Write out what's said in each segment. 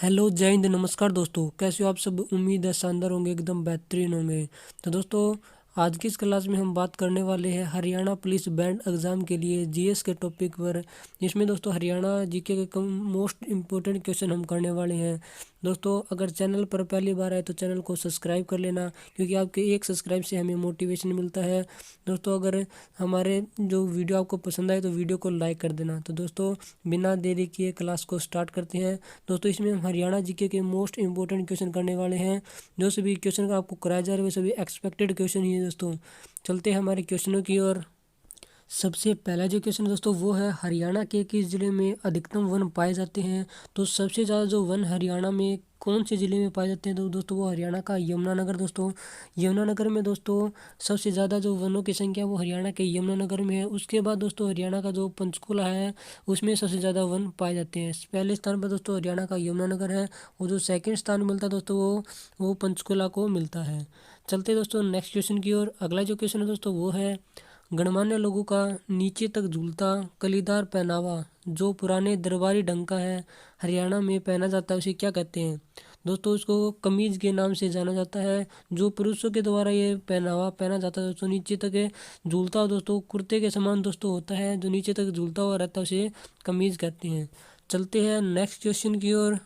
Hello जय हिंद नमस्कार दोस्तों, कैसे हो आप सब। उम्मीद है शानदार होंगे, एकदम बेहतरीन होंगे। तो दोस्तों, आज की इस क्लास में हम बात करने वाले हैं हरियाणा पुलिस बैंड एग्ज़ाम के लिए जीएस के टॉपिक पर। इसमें दोस्तों हरियाणा जीके के मोस्ट इम्पोर्टेंट क्वेश्चन हम करने वाले हैं। दोस्तों, अगर चैनल पर पहली बार आए तो चैनल को सब्सक्राइब कर लेना, क्योंकि आपके एक सब्सक्राइब से हमें मोटिवेशन मिलता है। दोस्तों, अगर हमारे जो वीडियो आपको पसंद आए तो वीडियो को लाइक कर देना। तो दोस्तों, बिना देरी किए क्लास को स्टार्ट करते हैं। दोस्तों, इसमें हम हरियाणा जीके के मोस्ट इंपॉर्टेंट क्वेश्चन करने वाले हैं। जो सभी क्वेश्चन का आपको कराया जा रहा है वे सभी एक्सपेक्टेड क्वेश्चन ही है। दोस्तों, चलते हैं हमारे क्वेश्चनों की ओर। सबसे पहला जो क्वेश्चन दोस्तों वो है, हरियाणा के किस जिले में अधिकतम वन पाए जाते हैं। तो सबसे ज़्यादा जो वन हरियाणा में कौन से ज़िले में पाए जाते हैं, तो दोस्तों वो हरियाणा का यमुनानगर। दोस्तों, यमुनानगर में दोस्तों सबसे ज़्यादा जो वनों की संख्या वो हरियाणा के यमुनानगर में है। उसके बाद दोस्तों हरियाणा का जो पंचकुला है उसमें सबसे ज़्यादा वन पाए जाते हैं। पहले स्थान पर दोस्तों हरियाणा का यमुनानगर है, और जो सेकेंड स्थान मिलता है दोस्तों वो पंचकुला को मिलता है। चलते दोस्तों नेक्स्ट क्वेश्चन की ओर। अगला जो क्वेश्चन है दोस्तों वो है, गणमान्य लोगों का नीचे तक झूलता कलीदार पहनावा जो पुराने दरबारी ढंग का है, हरियाणा में पहना जाता है, उसे क्या कहते हैं। दोस्तों, इसको कमीज के नाम से जाना जाता है। जो पुरुषों के द्वारा ये पहनावा पहना जाता है दोस्तों, नीचे तक झूलता हुआ दोस्तों कुर्ते के समान दोस्तों होता है, जो नीचे तक झूलता हुआ रहता है उसे कमीज कहते हैं। चलते हैं नेक्स्ट क्वेश्चन की ओर।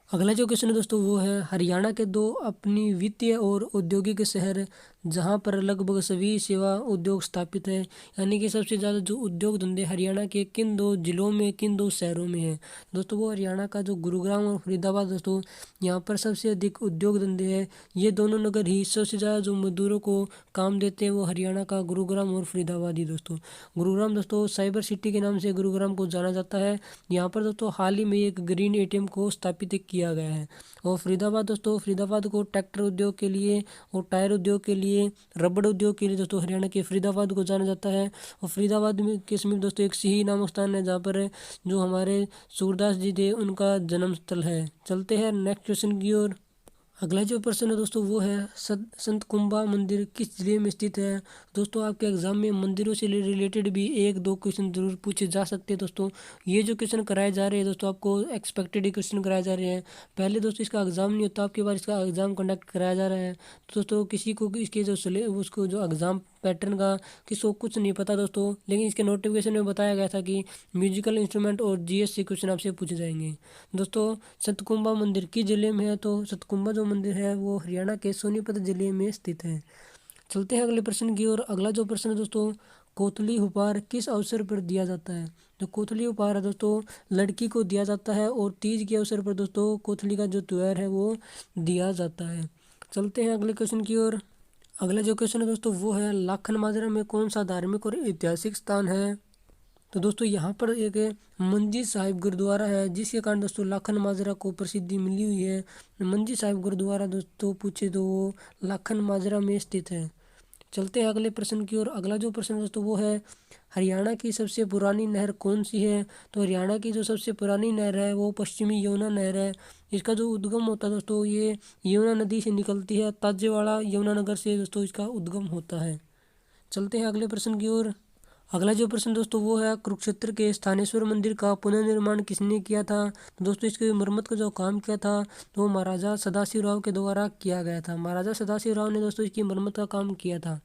अगला जो क्वेश्चन है दोस्तों वो है, हरियाणा के दो अपनी वित्तीय और औद्योगिक शहर जहां पर लगभग सभी सेवा उद्योग स्थापित है, यानी कि सबसे ज़्यादा जो उद्योग धंधे हरियाणा के किन दो जिलों में, किन दो शहरों में है। दोस्तों, वो हरियाणा का जो गुरुग्राम और फरीदाबाद दोस्तों, यहाँ पर सबसे अधिक उद्योग धंधे हैं। ये दोनों नगर ही सबसे ज़्यादा जो मजदूरों को काम देते हैं वो हरियाणा का गुरुग्राम और फरीदाबाद ही। दोस्तों, गुरुग्राम दोस्तों साइबर सिटी के नाम से गुरुग्राम को जाना जाता है। यहाँ पर दोस्तों हाल ही में एक ग्रीन एटीएम को स्थापित किया गया है। और फरीदाबाद दोस्तों, फरीदाबाद को ट्रैक्टर उद्योग के लिए और टायर उद्योग के लिए, रबड़ उद्योग के लिए दोस्तों हरियाणा के फरीदाबाद को जाना जाता है। और फरीदाबाद में के समीप दोस्तों एक सिही नामक स्थान है, जहाँ पर जो हमारे सूरदास जी थे उनका जन्म स्थल है। चलते हैं नेक्स्ट क्वेश्चन की ओर। अगला जो प्रश्न है दोस्तों वो है, संत कुंभा मंदिर किस जिले में स्थित है। दोस्तों, आपके एग्जाम में मंदिरों से रिलेटेड भी एक दो क्वेश्चन जरूर पूछे जा सकते हैं। दोस्तों, ये जो क्वेश्चन कराए जा रहे हैं दोस्तों, आपको एक्सपेक्टेड क्वेश्चन कराए जा रहे हैं। पहले दोस्तों इसका एग्जाम नहीं होता, आपके बार इसका एग्जाम कंडक्ट कराया जा रहा है। तो दोस्तों, किसी को इसके जो उसको जो एग्जाम पैटर्न का किसी को कुछ नहीं पता दोस्तों, लेकिन इसके नोटिफिकेशन में बताया गया था कि म्यूजिकल इंस्ट्रूमेंट और जीएस से क्वेश्चन आपसे पूछे जाएंगे। दोस्तों, सतकुंभा मंदिर किस जिले में है, तो सतकुंभा जो मंदिर है वो हरियाणा के सोनीपत जिले में स्थित है। चलते हैं अगले प्रश्न की ओर। अगला जो प्रश्न है दोस्तों, कोतली उपहार किस अवसर पर दिया जाता है। जो कोतली उपहार है दोस्तों लड़की को दिया जाता है, और तीज के अवसर पर दोस्तों कोतली का जो त्योहार है वो दिया जाता है। चलते हैं अगले क्वेश्चन की ओर। अगला जो क्वेश्चन है दोस्तों वो है, लाखन माजरा में कौन सा धार्मिक और ऐतिहासिक स्थान है। तो दोस्तों, यहाँ पर एक मंजी साहिब गुरुद्वारा है, जिसके कारण दोस्तों लाखन माजरा को प्रसिद्धि मिली हुई है। मंजी साहिब गुरुद्वारा दोस्तों पूछे तो वो लाखन माजरा में स्थित है। चलते हैं अगले प्रश्न की ओर। अगला जो प्रश्न दोस्तों वो है, हरियाणा की सबसे पुरानी नहर कौन सी है। तो हरियाणा की जो सबसे पुरानी नहर है वो पश्चिमी यमुना नहर है। इसका जो उद्गम होता है दोस्तों ये यमुना नदी से निकलती है, ताजेवाड़ा यमुनानगर से दोस्तों इसका उद्गम होता है। चलते हैं अगले प्रश्न की ओर। अगला जो प्रश्न दोस्तों वो है, कुरुक्षेत्र के स्थानेश्वर मंदिर का पुनर्निर्माण किसने किया था। तो दोस्तों, इसकी मरम्मत का जो काम किया था तो वो महाराजा सदाशिव राव के द्वारा किया गया था। महाराजा सदाशिव राव ने दोस्तों इसकी मरम्मत का काम किया था।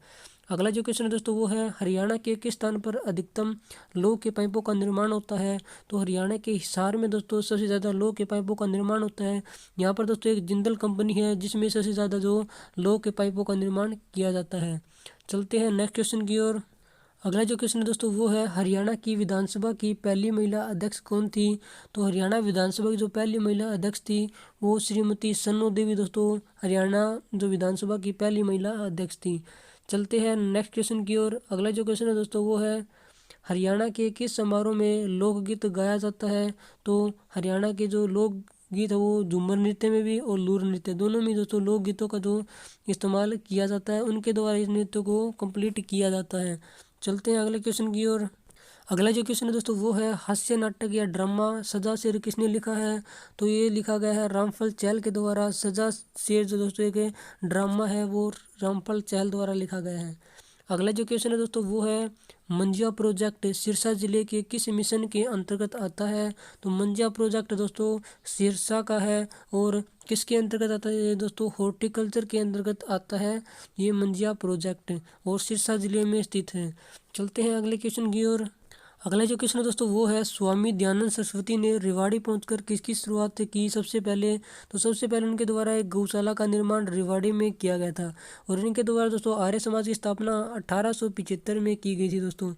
अगला जो क्वेश्चन है दोस्तों वो है, हरियाणा के किस स्थान पर अधिकतम लोह के पाइपों का निर्माण होता है। तो हरियाणा के हिसार में दोस्तों सबसे ज़्यादा लोह के पाइपों का निर्माण होता है। यहाँ पर दोस्तों एक जिंदल कंपनी है जिसमें सबसे ज़्यादा जो लोह के पाइपों का निर्माण किया जाता है। चलते हैं नेक्स्ट क्वेश्चन की ओर। अगला जो क्वेश्चन है दोस्तों वो है, हरियाणा की विधानसभा की पहली महिला अध्यक्ष कौन थी। तो हरियाणा विधानसभा की जो पहली महिला अध्यक्ष थी वो श्रीमती सन्नो देवी दोस्तों हरियाणा जो विधानसभा की पहली महिला अध्यक्ष थी। चलते हैं नेक्स्ट क्वेश्चन की ओर। अगला जो क्वेश्चन है दोस्तों वो है, हरियाणा के किस समारोह में लोकगीत गाया जाता है। तो हरियाणा के जो लोकगीत है वो झूमर नृत्य में भी और लूर नृत्य दोनों में दोस्तों लोकगीतों का जो इस्तेमाल किया जाता है, उनके द्वारा इस नृत्य को कंप्लीट किया जाता है। चलते हैं अगले क्वेश्चन की ओर। अगला जो क्वेश्चन है दोस्तों वो है, हास्य नाटक या ड्रामा सजा शेर किसने लिखा है। तो ये लिखा गया है रामफल चहल के द्वारा। सजा शेर जो दोस्तों एक ड्रामा है वो रामफल चहल द्वारा लिखा गया है। अगला जो क्वेश्चन है दोस्तों वो है मंजिया प्रोजेक्ट सिरसा जिले के किस मिशन के अंतर्गत आता है। तो मंजिया प्रोजेक्ट दोस्तों सिरसा का है और किसके अंतर्गत आता है दोस्तों, हॉर्टिकल्चर के अंतर्गत आता है ये मंजिया प्रोजेक्ट और सिरसा जिले में स्थित है। चलते हैं अगले क्वेश्चन की ओर। अगला जो क्वेश्चन है दोस्तों वो है स्वामी दयानंद सरस्वती ने रेवाड़ी पहुंचकर किसकी शुरुआत की सबसे पहले। तो सबसे पहले उनके द्वारा एक गौशाला का निर्माण रेवाड़ी में किया गया था और इनके द्वारा दोस्तों आर्य समाज की स्थापना 1875 में की गई थी दोस्तों।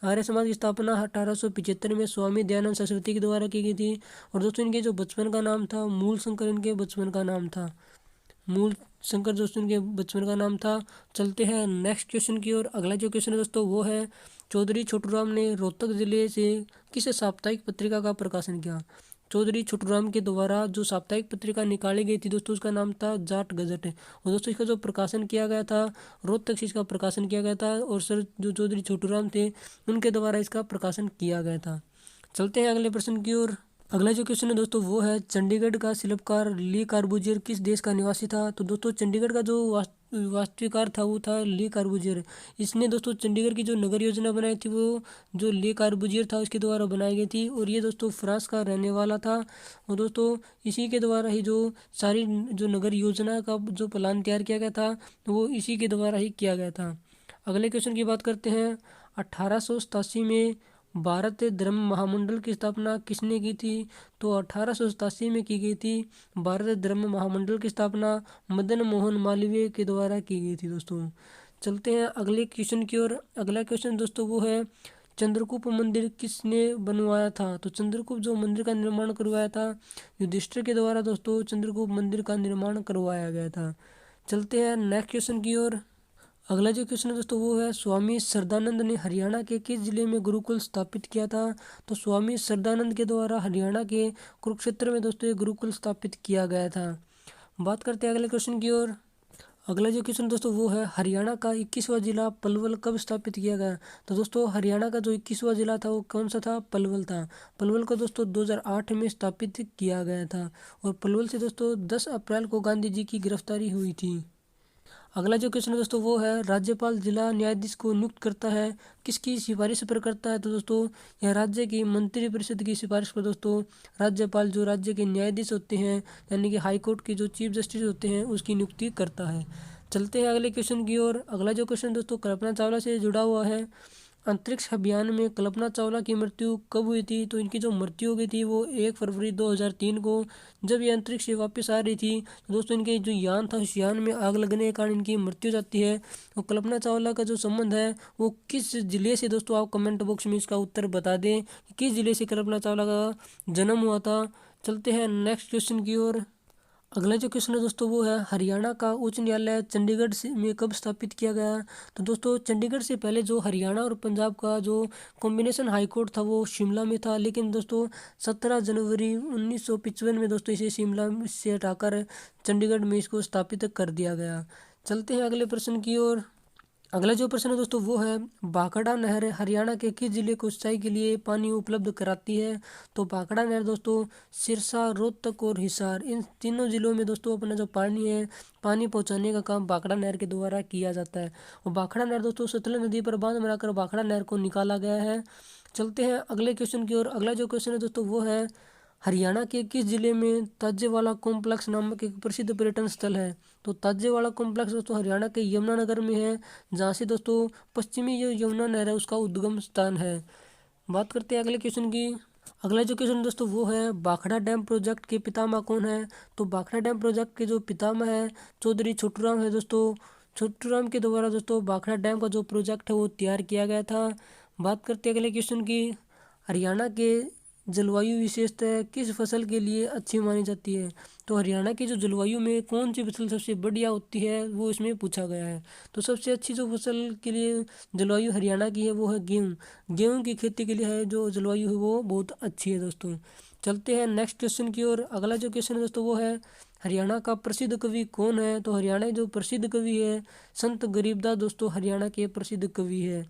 आर्य समाज की स्थापना 1875 में स्वामी दयानंद सरस्वती के द्वारा की गई थी। और दोस्तों इनके जो बचपन का नाम था मूल शंकर, इनके बचपन का नाम था मूल शंकर दोस्तों इनके बचपन का नाम था। चलते हैं नेक्स्ट क्वेश्चन की ओर। अगला जो क्वेश्चन है दोस्तों वो है चौधरी छोटूराम ने रोहतक जिले से किस साप्ताहिक पत्रिका का प्रकाशन किया। चौधरी छोटूराम के द्वारा जो साप्ताहिक पत्रिका निकाली गई थी दोस्तों उसका नाम था जाट गजट और दोस्तों इसका जो प्रकाशन किया गया था रोहतक से इसका प्रकाशन किया गया था और सर जो चौधरी छोटूराम थे उनके द्वारा इसका प्रकाशन किया गया था। चलते हैं अगले प्रश्न की ओर। अगला जो क्वेश्चन है दोस्तों वो है चंडीगढ़ का शिल्पकार ली कार्बूजियर किस देश का निवासी था। तो दोस्तों चंडीगढ़ का जो वास्तुकार था वो था ली कार्बूजियर। इसने दोस्तों चंडीगढ़ की जो नगर योजना बनाई थी वो जो ली कार्बूजियर था उसके द्वारा बनाई गई थी और ये दोस्तों फ्रांस का रहने वाला था और दोस्तों इसी के द्वारा ही जो सारी जो नगर योजना का जो प्लान तैयार किया गया था वो इसी के द्वारा ही किया गया था। अगले क्वेश्चन की बात करते हैं। 1887 में भारत धर्म महामंडल की स्थापना किसने की थी। तो 1887 में की गई थी भारत धर्म महामंडल की स्थापना मदन मोहन मालवीय के द्वारा की गई थी दोस्तों। चलते हैं अगले क्वेश्चन की ओर। अगला क्वेश्चन दोस्तों वो है चंद्रकूप मंदिर किसने बनवाया था। तो चंद्रकूप जो मंदिर का निर्माण करवाया था युधिष्ठिर के द्वारा दोस्तों चंद्रकूप मंदिर का निर्माण करवाया गया था। चलते हैं नेक्स्ट क्वेश्चन की ओर। अगला जो क्वेश्चन है दोस्तों वो है स्वामी श्रद्धानंद ने हरियाणा के किस जिले में गुरुकुल स्थापित किया था। तो स्वामी श्रद्धानंद के द्वारा हरियाणा के कुरुक्षेत्र में दोस्तों ये गुरुकुल स्थापित किया गया था। बात करते हैं अगले क्वेश्चन की ओर। अगला जो क्वेश्चन दोस्तों वो है हरियाणा का 21वां जिला पलवल कब स्थापित किया गया। तो दोस्तों हरियाणा का जो 21वां जिला था वो कौन सा था, पलवल था। पलवल को दोस्तों 2008 में स्थापित किया गया था और पलवल से दोस्तों 10 अप्रैल को गांधी जी की गिरफ्तारी हुई थी। अगला जो क्वेश्चन है दोस्तों वो है राज्यपाल जिला न्यायाधीश को नियुक्त करता है किसकी सिफारिश पर करता है। तो दोस्तों यह राज्य की मंत्रिपरिषद की सिफारिश पर दोस्तों राज्यपाल जो राज्य के न्यायाधीश होते हैं यानी कि हाई कोर्ट के जो चीफ जस्टिस होते हैं उसकी नियुक्ति करता है। चलते हैं अगले क्वेश्चन की ओर। अगला जो क्वेश्चन दोस्तों कल्पना चावला से जुड़ा हुआ है। अंतरिक्ष अभियान में कल्पना चावला की मृत्यु कब हुई थी। तो इनकी जो मृत्यु हो गई थी वो 1 फरवरी 2003 को जब ये अंतरिक्ष से वापस आ रही थी। तो दोस्तों इनके जो यान था उस यान में आग लगने के कारण इनकी मृत्यु हो जाती है। तो कल्पना चावला का जो संबंध है वो किस जिले से दोस्तों आप कमेंट बॉक्स में इसका उत्तर बता दें कि किस जिले से कल्पना चावला का जन्म हुआ था। चलते हैं नेक्स्ट क्वेश्चन की ओर। अगला जो क्वेश्चन है दोस्तों वो है हरियाणा का उच्च न्यायालय चंडीगढ़ से में कब स्थापित किया गया। तो दोस्तों चंडीगढ़ से पहले जो हरियाणा और पंजाब का जो कॉम्बिनेशन हाई कोर्ट था वो शिमला में था, लेकिन दोस्तों 17 जनवरी 1955 में दोस्तों इसे शिमला से हटाकर चंडीगढ़ में इसको स्थापित कर दिया गया। चलते हैं अगले प्रश्न की ओर। अगला जो प्रश्न है दोस्तों वो है भाखड़ा नहर हरियाणा के किस जिले को सिंचाई के लिए पानी उपलब्ध कराती है। तो भाखड़ा नहर दोस्तों सिरसा, रोहतक और हिसार इन तीनों जिलों में दोस्तों अपना जो पानी है पानी पहुंचाने का काम भाखड़ा नहर के द्वारा किया जाता है और भाखड़ा नहर दोस्तों सतलज नदी पर बांध बनाकर भाखड़ा नहर को निकाला गया है। चलते हैं अगले क्वेश्चन की ओर। अगला जो क्वेश्चन है दोस्तों वो है हरियाणा के किस जिले में ताजेवाला कॉम्प्लेक्स नामक एक प्रसिद्ध पर्यटन स्थल है। तो ताजेवाला कॉम्प्लेक्स दोस्तों हरियाणा के यमुनानगर में है, जहाँ से दोस्तों पश्चिमी जो यमुना नहर है उसका उद्गम स्थान है। बात करते हैं अगले क्वेश्चन की। अगला जो क्वेश्चन दोस्तों वो है भाखड़ा डैम प्रोजेक्ट के पितामह कौन है। तो भाखड़ा डैम प्रोजेक्ट के जो पितामह है चौधरी छोटूराम है दोस्तों। छोटूराम के द्वारा दोस्तों भाखड़ा डैम का जो प्रोजेक्ट है वो तैयार किया गया था। बात करते हैं अगले क्वेश्चन की। हरियाणा के जलवायु विशेषता किस फसल के लिए अच्छी मानी जाती है। तो हरियाणा की जो जलवायु में कौन सी फसल सबसे बढ़िया होती है वो इसमें पूछा गया है। तो सबसे अच्छी जो फसल के लिए जलवायु हरियाणा की है वो है गेहूँ। गेहूँ की खेती के लिए है जो जलवायु है वो बहुत अच्छी है दोस्तों। चलते हैं नेक्स्ट क्वेश्चन की ओर। अगला जो क्वेश्चन है दोस्तों वो है हरियाणा का प्रसिद्ध कवि कौन है। तो हरियाणा के जो प्रसिद्ध कवि है संत गरीबदास दोस्तों हरियाणा के प्रसिद्ध कवि है।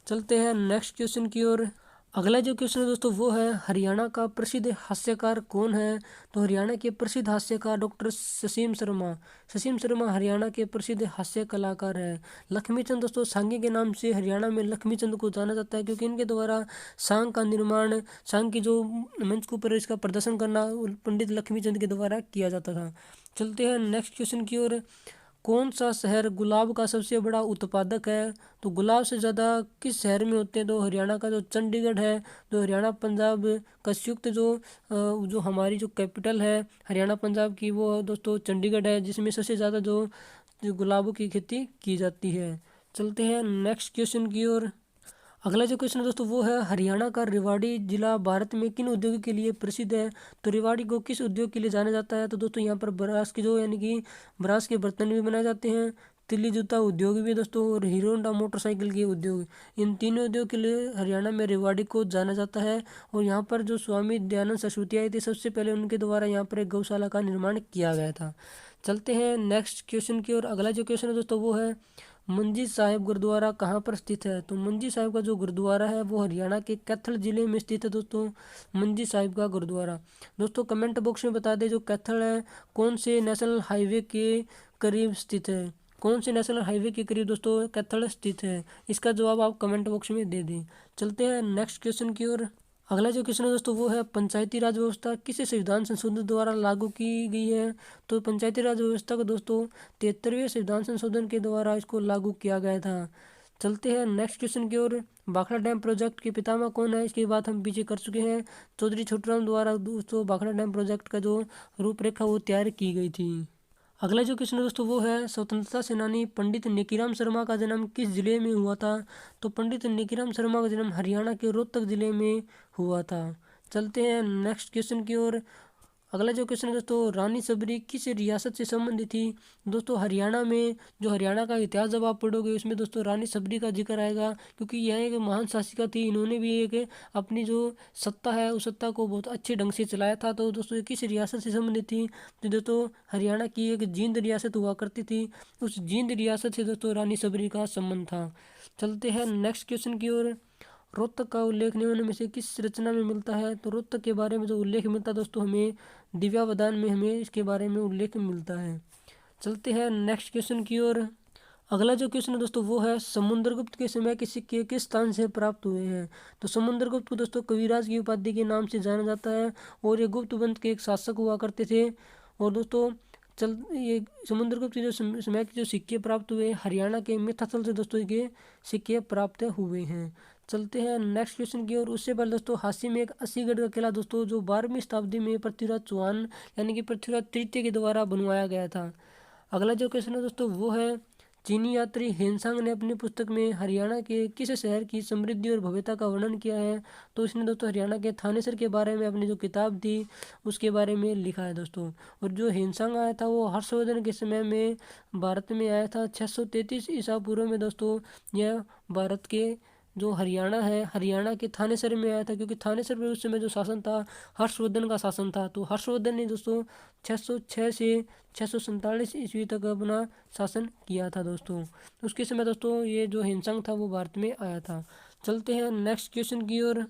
चलते हैं नेक्स्ट क्वेश्चन की ओर। अगला जो क्वेश्चन है दोस्तों वो है हरियाणा का प्रसिद्ध हास्यकार कौन है। तो हरियाणा के प्रसिद्ध हास्यकार डॉक्टर ससीम शर्मा। ससीम शर्मा हरियाणा के प्रसिद्ध हास्य कलाकार है। लक्ष्मीचंद दोस्तों सांगे के नाम से हरियाणा में लक्ष्मीचंद को जाना जाता है, क्योंकि इनके द्वारा सांग का निर्माण, सांग की जो मंच के ऊपर इसका प्रदर्शन करना पंडित लक्ष्मीचंद के द्वारा किया जाता था। चलते हैं नेक्स्ट क्वेश्चन की ओर। कौन सा शहर गुलाब का सबसे बड़ा उत्पादक है। तो गुलाब से ज़्यादा किस शहर में होते हैं। तो हरियाणा का जो चंडीगढ़ है, जो हरियाणा पंजाब का संयुक्त जो हमारी जो कैपिटल है हरियाणा पंजाब की, वो दोस्तों चंडीगढ़ है, जिसमें सबसे ज़्यादा जो गुलाबों की खेती की जाती है। चलते हैं नेक्स्ट क्वेश्चन की ओर। अगला जो क्वेश्चन है दोस्तों वो है हरियाणा का रेवाड़ी जिला भारत में किन उद्योगों के लिए प्रसिद्ध है। तो रेवाड़ी को किस उद्योग के लिए जाना जाता है। तो दोस्तों यहाँ पर ब्रास के जो यानी कि ब्रास के बर्तन भी बनाए जाते हैं, तिल्ली जूता उद्योग भी है दोस्तों, और हीरो होंडा मोटरसाइकिल के उद्योग, इन तीनों उद्योग के लिए हरियाणा में रेवाड़ी को जाना जाता है। और यहाँ पर जो स्वामी दयानंद सरस्वती आए थे, सबसे पहले उनके द्वारा यहाँ पर एक गौशाला का निर्माण किया गया था। चलते हैं नेक्स्ट क्वेश्चन की ओर। अगला जो क्वेश्चन है दोस्तों वो है मंजी साहिब गुरुद्वारा कहाँ पर स्थित है। तो मंजी साहिब का जो गुरुद्वारा है वो हरियाणा के कैथल जिले में स्थित है दोस्तों, मंजी साहिब का गुरुद्वारा। दोस्तों कमेंट बॉक्स में बता दें जो कैथल है कौन से नेशनल हाईवे के करीब स्थित है। कौन से नेशनल हाईवे के करीब दोस्तों कैथल स्थित है, इसका जवाब आप कमेंट बॉक्स में दे दें। चलते हैं नेक्स्ट क्वेश्चन की ओर। अगला जो क्वेश्चन है दोस्तों वो है पंचायती राज व्यवस्था किस संविधान संशोधन द्वारा लागू की गई है। तो पंचायती राज व्यवस्था को दोस्तों 73वें संविधान संशोधन के द्वारा इसको लागू किया गया था। चलते हैं नेक्स्ट क्वेश्चन की ओर। भाखड़ा डैम प्रोजेक्ट के पितामह कौन है, इसकी बात हम पीछे कर चुके हैं। चौधरी छोटूराम द्वारा दोस्तों भाखड़ा डैम प्रोजेक्ट का जो रूपरेखा वो तैयार की गई थी। अगला जो क्वेश्चन है दोस्तों वो है स्वतंत्रता सेनानी पंडित नेकीराम शर्मा का जन्म किस जिले में हुआ था। तो पंडित नेकीराम शर्मा का जन्म हरियाणा के रोहतक जिले में हुआ था। चलते हैं नेक्स्ट क्वेश्चन की ओर। अगला जो क्वेश्चन है दोस्तों रानी सबरी किस रियासत से संबंधित थी। दोस्तों हरियाणा में, जो हरियाणा का इतिहास जब आप पढ़ोगे उसमें दोस्तों रानी सबरी का जिक्र आएगा, क्योंकि यह एक महान शासिका थी। इन्होंने भी एक अपनी जो सत्ता है उस सत्ता को बहुत अच्छे ढंग से चलाया था। तो दोस्तों ये किस रियासत से संबंधित थी। तो दोस्तों हरियाणा की एक जींद रियासत हुआ करती थी, उस जींद रियासत से दोस्तों रानी सबरी का संबंध था। चलते हैं नेक्स्ट क्वेश्चन की ओर। रोहतक का उल्लेख निम्न में से किस रचना में मिलता है। तो रोहतक के बारे में जो उल्लेख मिलता है दोस्तों हमें दिव्यावदान में हमें इसके बारे में उल्लेख मिलता है। चलते हैं नेक्स्ट क्वेश्चन की ओर। अगला जो क्वेश्चन है दोस्तों वो है समुद्रगुप्त के समय के सिक्के किस स्थान से प्राप्त हुए हैं। तो समुद्रगुप्त को दोस्तों कविराज की उपाधि के नाम से जाना जाता है, और ये गुप्त वंश के एक शासक हुआ करते थे। और दोस्तों ये समुद्रगुप्त के जो समय के जो सिक्के प्राप्त हुए हरियाणा के मिथाथल से दोस्तों के सिक्के प्राप्त हुए हैं। चलते हैं नेक्स्ट क्वेश्चन की ओर। उससे पहले दोस्तों हास्य में एक अस्सीगढ़ का किला दोस्तों जो 12वीं शताब्दी में पृथ्वीराज चौहान यानी कि पृथ्वीराज तृतीय के द्वारा बनवाया गया था। अगला जो क्वेश्चन है दोस्तों वो है चीनी यात्री हेनसांग ने अपनी पुस्तक में हरियाणा के किस शहर की समृद्धि और भव्यता का वर्णन किया है। तो इसने दोस्तों हरियाणा के थानेसर के बारे में अपनी जो किताब थी उसके बारे में लिखा है दोस्तों। और जो हेनसांग आया था वो हर्षवर्धन के समय में भारत में आया था 633 ईसा पूर्व में दोस्तों। यह भारत के जो हरियाणा है, हरियाणा के थानेसर में आया था, क्योंकि थानेसर में उस समय जो शासन था हर्षवर्धन का शासन था। तो हर्षवर्धन ने दोस्तों 606 से 647 ईस्वी तक अपना शासन किया था दोस्तों। उसके समय दोस्तों ये जो हिंसंग था वो भारत में आया था। चलते हैं नेक्स्ट क्वेश्चन की ओर।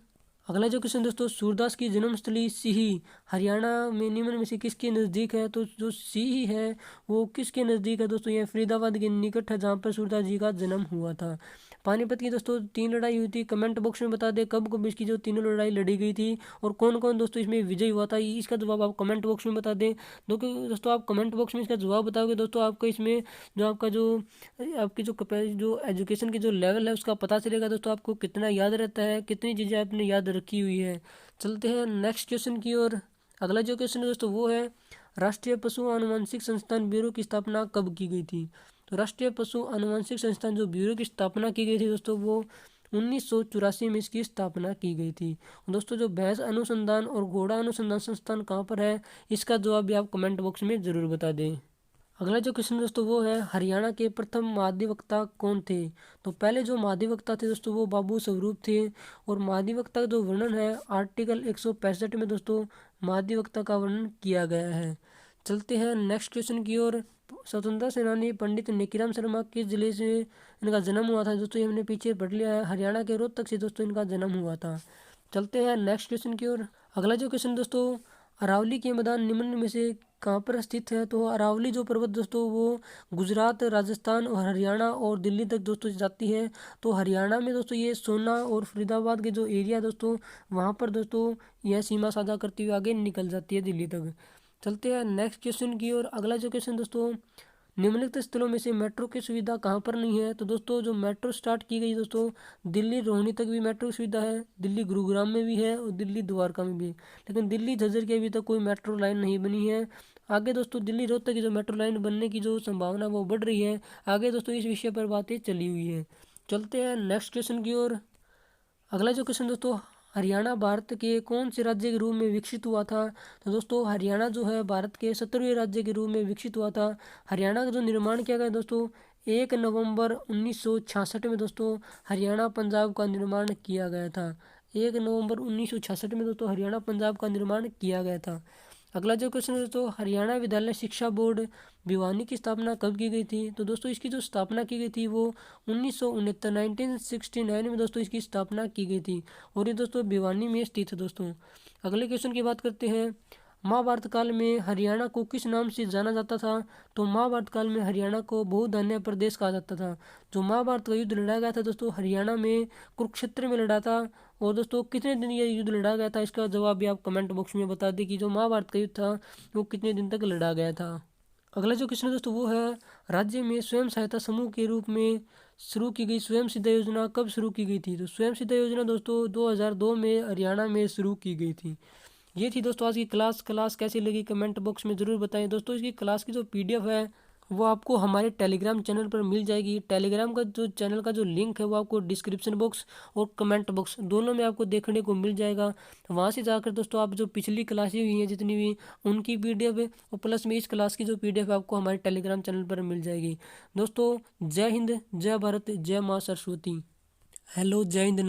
अगला जो क्वेश्चन दोस्तों सूरदास की जन्मस्थली सीही हरियाणा में निम्न में से किसके नज़दीक है। तो जो सीही है वो किसके नज़दीक है दोस्तों, ये फरीदाबाद के निकट है, जहाँ पर सूरदास जी का जन्म हुआ था। पानीपत की दोस्तों 3 लड़ाई हुई थी, कमेंट बॉक्स में बता दें कब कब इसकी जो तीनों लड़ाई लड़ी गई थी और कौन कौन दोस्तों इसमें विजय हुआ था। इसका जवाब आप कमेंट बॉक्स में बता दें। दोस्तों आप कमेंट बॉक्स में इसका जवाब बताओगे दोस्तों आपको इसमें जो आपका जो आपकी जो एजुकेशन की जो लेवल है उसका पता चलेगा दोस्तों, आपको कितना याद रहता है, कितनी चीज़ें आपने याद रखी हुई है। चलते हैं नेक्स्ट क्वेश्चन की ओर। अगला जो क्वेश्चन है दोस्तों वो है राष्ट्रीय पशु आनुवंशिक संस्थान ब्यूरो की स्थापना कब की गई थी। तो राष्ट्रीय पशु आनुवंशिक संस्थान जो ब्यूरो की स्थापना की गई थी दोस्तों वो 1984 में इसकी स्थापना की गई थी। दोस्तों जो भैंस अनुसंधान और घोड़ा अनुसंधान संस्थान कहाँ पर है, इसका जवाब भी आप कमेंट बॉक्स में ज़रूर बता दें। अगला जो क्वेश्चन दोस्तों वो है हरियाणा के प्रथम महाधिवक्ता कौन थे। तो पहले जो महाधिवक्ता थे दोस्तों वो बाबू स्वरूप थे। और महाधिवक्ता का जो वर्णन है आर्टिकल 165 में दोस्तों महाधिवक्ता का वर्णन किया गया है। चलते हैं नेक्स्ट क्वेश्चन की ओर। स्वतंत्रता सेनानी पंडित नेकीराम शर्मा किस जिले से इनका जन्म हुआ था। दोस्तों ये हमने पीछे पढ़ लिया है, हरियाणा के रोहतक से दोस्तों इनका जन्म हुआ था। चलते हैं नेक्स्ट क्वेश्चन की ओर। अगला जो क्वेश्चन दोस्तों, अरावली के मैदान निम्न में से कहाँ पर स्थित है? तो अरावली जो पर्वत दोस्तों वो गुजरात, राजस्थान और हरियाणा और दिल्ली तक दोस्तों जाती है। तो हरियाणा में दोस्तों ये सोना और फरीदाबाद के जो एरिया दोस्तों, वहाँ पर दोस्तों यह सीमा साझा करती हुई आगे निकल जाती है दिल्ली तक। चलते हैं नेक्स्ट क्वेश्चन की ओर। अगला जो क्वेश्चन दोस्तों, निम्नलिखित स्थलों में से मेट्रो की सुविधा कहाँ पर नहीं है? तो दोस्तों जो मेट्रो स्टार्ट की गई दोस्तों, दिल्ली रोहिणी तक भी मेट्रो की सुविधा है, दिल्ली गुरुग्राम में भी है और दिल्ली द्वारका में भी है। लेकिन दिल्ली झज्जर की अभी तक कोई मेट्रो लाइन नहीं बनी है। आगे दोस्तों दिल्ली रोहतक की जो मेट्रो लाइन बनने की जो संभावना वो बढ़ रही है। आगे दोस्तों इस विषय पर बातें चली हुई है। चलते हैं नेक्स्ट क्वेश्चन की ओर। अगला जो क्वेश्चन दोस्तों, हरियाणा भारत के कौन से राज्य के रूप में विकसित हुआ था? तो दोस्तों हरियाणा जो है भारत के 17वें राज्य के रूप में विकसित हुआ था। हरियाणा का जो निर्माण किया गया दोस्तों 1 नवंबर 1966 में दोस्तों हरियाणा पंजाब का निर्माण किया गया था। 1 नवंबर 1966 में दोस्तों हरियाणा पंजाब का निर्माण किया गया था। अगला जो क्वेश्चन है दोस्तों, हरियाणा विद्यालय शिक्षा बोर्ड भिवानी की स्थापना कब की गई थी? तो दोस्तों इसकी जो स्थापना की गई थी वो 1969 में दोस्तों इसकी स्थापना की गई थी और ये दोस्तों भिवानी में स्थित है दोस्तों। अगले क्वेश्चन की बात करते हैं, महाभारत काल में हरियाणा को किस नाम से जाना जाता था? तो महाभारत काल में हरियाणा को बहुधान्य प्रदेश कहा जाता था। जो महाभारत का युद्ध लड़ा गया था दोस्तों हरियाणा में कुरुक्षेत्र में लड़ा था। और दोस्तों कितने दिन ये युद्ध लड़ा गया था, इसका जवाब भी आप कमेंट बॉक्स में बता दें कि जो महाभारत का युद्ध था वो कितने दिन तक लड़ा गया था। अगला जो क्वेश्चन है दोस्तों वो है, राज्य में स्वयं सहायता समूह के रूप में शुरू की गई स्वयं सिद्धा योजना कब शुरू की गई थी? तो स्वयं सिद्धा योजना दोस्तों 2002 में हरियाणा में शुरू की गई थी। ये थी दोस्तों आज की क्लास कैसी लगी कमेंट बॉक्स में ज़रूर बताएं। दोस्तों इसकी क्लास की जो पीडीएफ है वो आपको हमारे टेलीग्राम चैनल पर मिल जाएगी। टेलीग्राम का जो चैनल का जो लिंक है वो आपको डिस्क्रिप्शन बॉक्स और कमेंट बॉक्स दोनों में आपको देखने को मिल जाएगा। वहाँ से जाकर दोस्तों आप जो पिछली क्लासें हुई हैं जितनी भी उनकी पीडीएफ है और प्लस में इस क्लास की जो पीडीएफ है आपको हमारे टेलीग्राम चैनल पर मिल जाएगी। दोस्तों जय हिंद, जय भारत, जय माँ सरस्वती। हेलो, जय हिंद।